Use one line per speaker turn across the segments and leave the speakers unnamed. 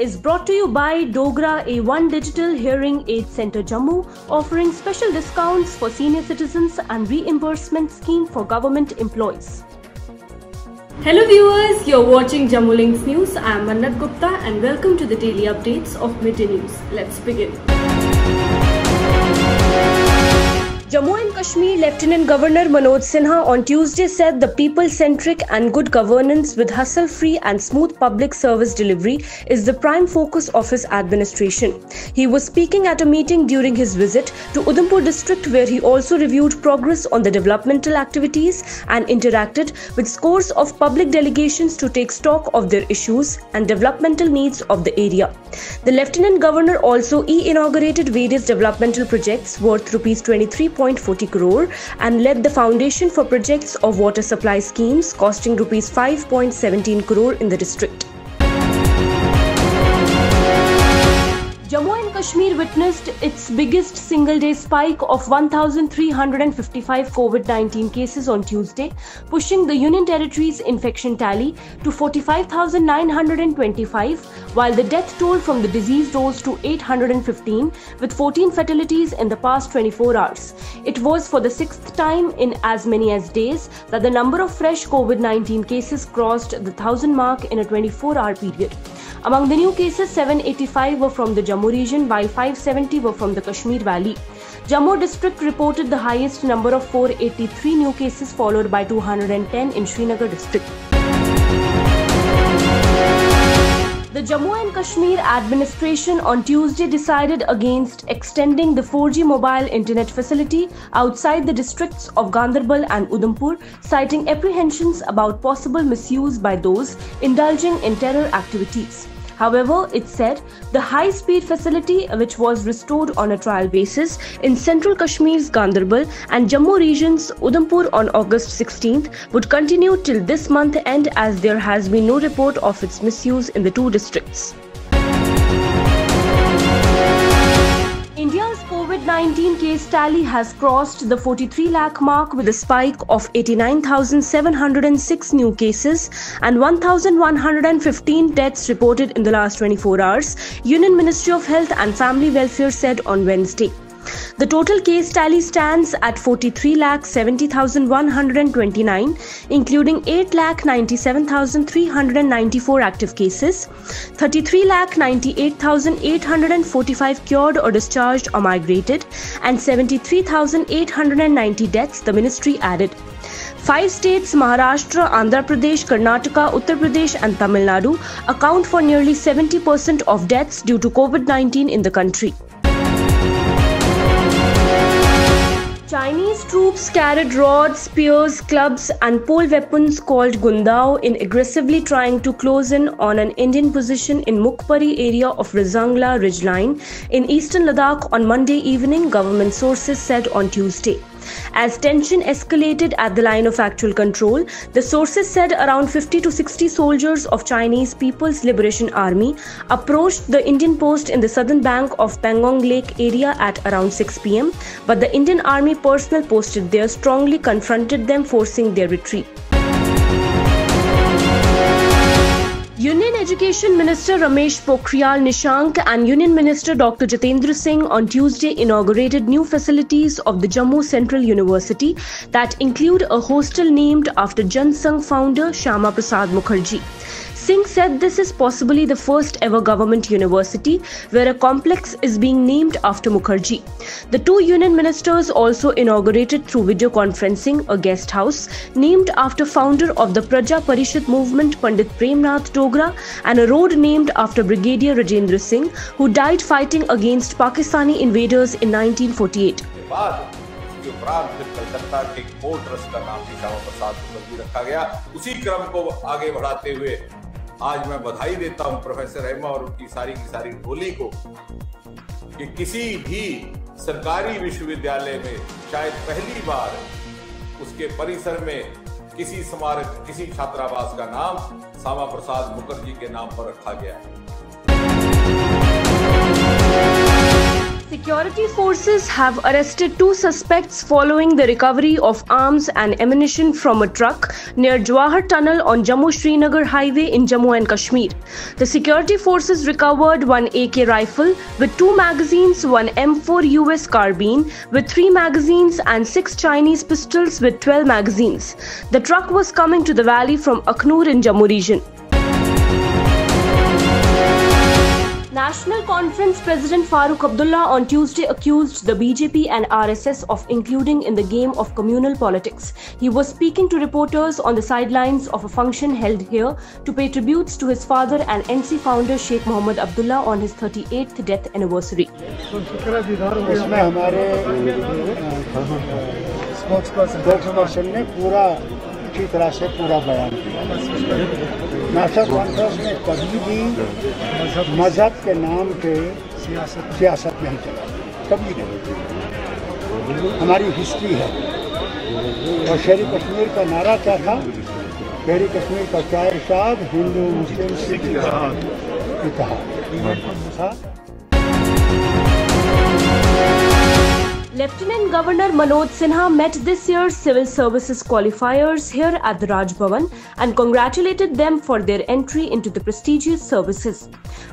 is brought to you by Dogra A1 Digital Hearing Aid Center Jammu, offering special discounts for senior citizens and reimbursement scheme for government employees. Hello viewers, you're watching Jammu Links News. I am Mannat Gupta and welcome to the daily updates of Midday News. Let's begin. Jammu and Kashmir Lieutenant Governor Manoj Sinha on Tuesday said the people-centric and good governance with hassle-free and smooth public service delivery is the prime focus of his administration. He was speaking at a meeting during his visit to Udhampur district, where he also reviewed progress on the developmental activities and interacted with scores of public delegations to take stock of their issues and developmental needs of the area. The Lieutenant Governor also inaugurated various developmental projects worth Rs 23.40 crore and led the foundation for projects of water supply schemes costing Rs 5.17 crore in the district. Jammu and Kashmir witnessed its biggest single-day spike of 1,355 COVID-19 cases on Tuesday, pushing the Union Territory's infection tally to 45,925, while the death toll from the disease rose to 815, with 14 fatalities in the past 24 hours. It was for the sixth time in as many as days that the number of fresh COVID-19 cases crossed the 1,000 mark in a 24-hour period. Among the new cases, 785 were from the Jammu region, while 570 were from the Kashmir Valley. Jammu district reported the highest number of 483 new cases, followed by 210 in Srinagar district. The Jammu and Kashmir administration on Tuesday decided against extending the 4G mobile internet facility outside the districts of Ganderbal and Udhampur, citing apprehensions about possible misuse by those indulging in terror activities. However, it said the high-speed facility, which was restored on a trial basis in Central Kashmir's Ganderbal and Jammu regions Udhampur on August 16th, would continue till this month end, as there has been no report of its misuse in the two districts. India's COVID-19 case tally has crossed the 43 lakh mark with a spike of 89,706 new cases and 1,115 deaths reported in the last 24 hours, Union Ministry of Health and Family Welfare said on Wednesday. The total case tally stands at 43,70,129, including 8,97,394 active cases, 33,98,845 cured or discharged or migrated, and 73,890 deaths, the ministry added. 5 states, Maharashtra, Andhra Pradesh, Karnataka, Uttar Pradesh and Tamil Nadu, account for nearly 70% of deaths due to COVID-19 in the country. Chinese troops carried rods, spears, clubs and pole weapons called Gundao in aggressively trying to close in on an Indian position in Mukpari area of Rizangla ridgeline in eastern Ladakh on Monday evening, government sources said on Tuesday. As tension escalated at the line of actual control, the sources said around 50 to 60 soldiers of Chinese People's Liberation Army approached the Indian post in the southern bank of Pangong Lake area at around 6 p.m, but the Indian Army personnel posted there strongly confronted them, forcing their retreat. Union Education Minister Ramesh Pokhriyal Nishank and Union Minister Dr. Jitendra Singh on Tuesday inaugurated new facilities of the Jammu Central University that include a hostel named after Jan Sangh founder Shyama Prasad Mukherjee. Singh said this is possibly the first ever government university where a complex is being named after Mukherjee. The two union ministers also inaugurated through video conferencing a guest house named after founder of the Praja Parishad movement Pandit Premnath Dogra and a road named after Brigadier Rajendra Singh, who died fighting against Pakistani invaders in 1948.
उपरांत फिर कलकत्ता के port trust का नाम भी श्यामा प्रसाद मुखर्जी रखा गया। उसी क्रम को आगे बढ़ाते हुए आज मैं बधाई देता हूं प्रोफेसर रहमा और उनकी सारी की सारी टोली को कि किसी भी सरकारी विश्वविद्यालय में शायद पहली बार उसके परिसर में किसी स्मारक, किसी छात्रावास का नाम श्यामा प्रसाद मुखर्जी के नाम पर रखा गया है।
Security forces have arrested 2 suspects following the recovery of arms and ammunition from a truck near Jawahar Tunnel on Jammu-Srinagar Highway in Jammu and Kashmir. The security forces recovered 1 AK rifle with 2 magazines, 1 M4 US carbine with 3 magazines and 6 Chinese pistols with 12 magazines. The truck was coming to the valley from Aknoor in Jammu region. National Conference President Farooq Abdullah on Tuesday accused the BJP and RSS of including in the game of communal politics. He was speaking to reporters on the sidelines of a function held here to pay tributes to his father and NC founder Sheikh Mohammed Abdullah on his 38th death anniversary.
उसमें हमारे spokesperson ने पूरा अच्छी तरह से पूरा बयान किया। नेशनल कॉन्फ्रेंस में कभी भी मजहब के नाम पे सियासत नहीं चला, कभी नहीं। हमारी हिस्ट्री है। और शेर कश्मीर का नारा क्या था? शेर कश्मीर का क्या इरशाद? हिंदू मुस्लिम सिख इत्तेहाद।
Lieutenant Governor Manoj Sinha met this year's Civil Services qualifiers here at the Raj Bhavan and congratulated them for their entry into the prestigious services.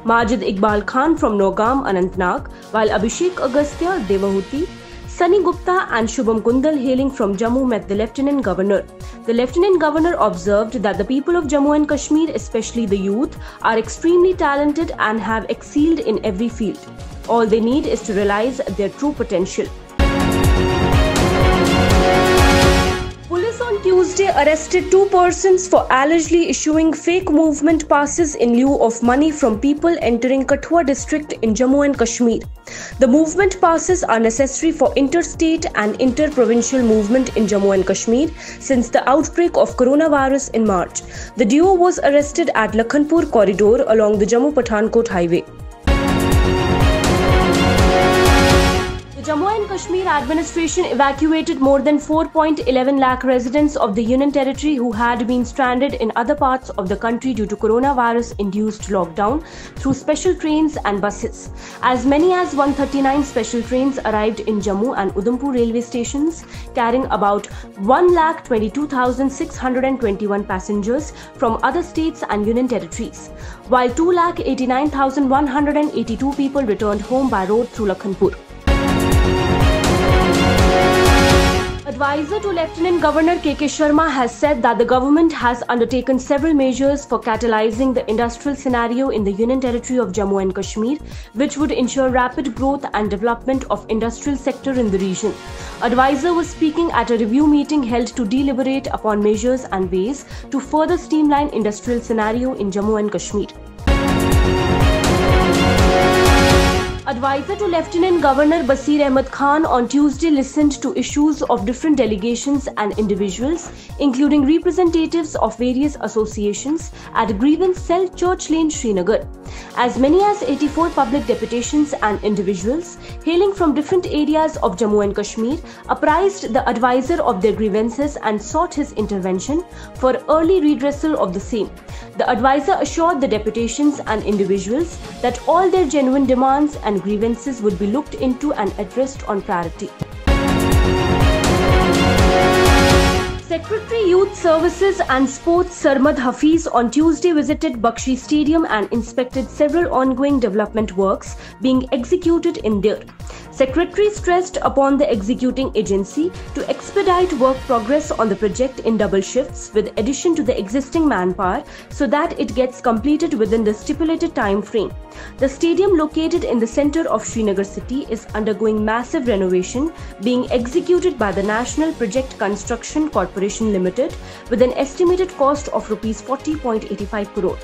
Majid Iqbal Khan from Nogam, Anantnag, while Abhishek Agastya, Devahuti, Sunny Gupta and Shubham Kundal hailing from Jammu met the Lieutenant Governor. The Lieutenant Governor observed that the people of Jammu and Kashmir, especially the youth, are extremely talented and have excelled in every field. All they need is to realize their true potential. Police on Tuesday arrested 2 persons for allegedly issuing fake movement passes in lieu of money from people entering Kathua district in Jammu and Kashmir. The movement passes are necessary for interstate and inter-provincial movement in Jammu and Kashmir since the outbreak of coronavirus in March. The duo was arrested at Lakhanpur corridor along the Jammu-Pathankot highway. The Jammu and Kashmir administration evacuated more than 4.11 lakh residents of the Union Territory who had been stranded in other parts of the country due to coronavirus-induced lockdown through special trains and buses. As many as 139 special trains arrived in Jammu and Udhampur railway stations, carrying about 1,22,621 passengers from other states and Union Territories, while 2,89,182 people returned home by road through Lakhanpur. Advisor to Lieutenant Governor KK Sharma has said that the government has undertaken several measures for catalyzing the industrial scenario in the Union Territory of Jammu and Kashmir, which would ensure rapid growth and development of industrial sector in the region. Advisor was speaking at a review meeting held to deliberate upon measures and ways to further streamline industrial scenario in Jammu and Kashmir. Advisor to Lieutenant Governor Basir Ahmed Khan on Tuesday listened to issues of different delegations and individuals, including representatives of various associations at Grievance Cell, Church Lane, Srinagar. As many as 84 public deputations and individuals hailing from different areas of Jammu and Kashmir apprised the advisor of their grievances and sought his intervention for early redressal of the same. The advisor assured the deputations and individuals that all their genuine demands and grievances would be looked into and addressed on priority. Secretary Youth Services and Sports Sarmad Hafiz on Tuesday visited Bakshi Stadium and inspected several ongoing development works being executed in there. Secretary stressed upon the executing agency to expedite work progress on the project in double shifts with addition to the existing manpower so that it gets completed within the stipulated time frame. The stadium located in the center of Srinagar city is undergoing massive renovation being executed by the National Project Construction Corporation Limited with an estimated cost of Rs 40.85 crore.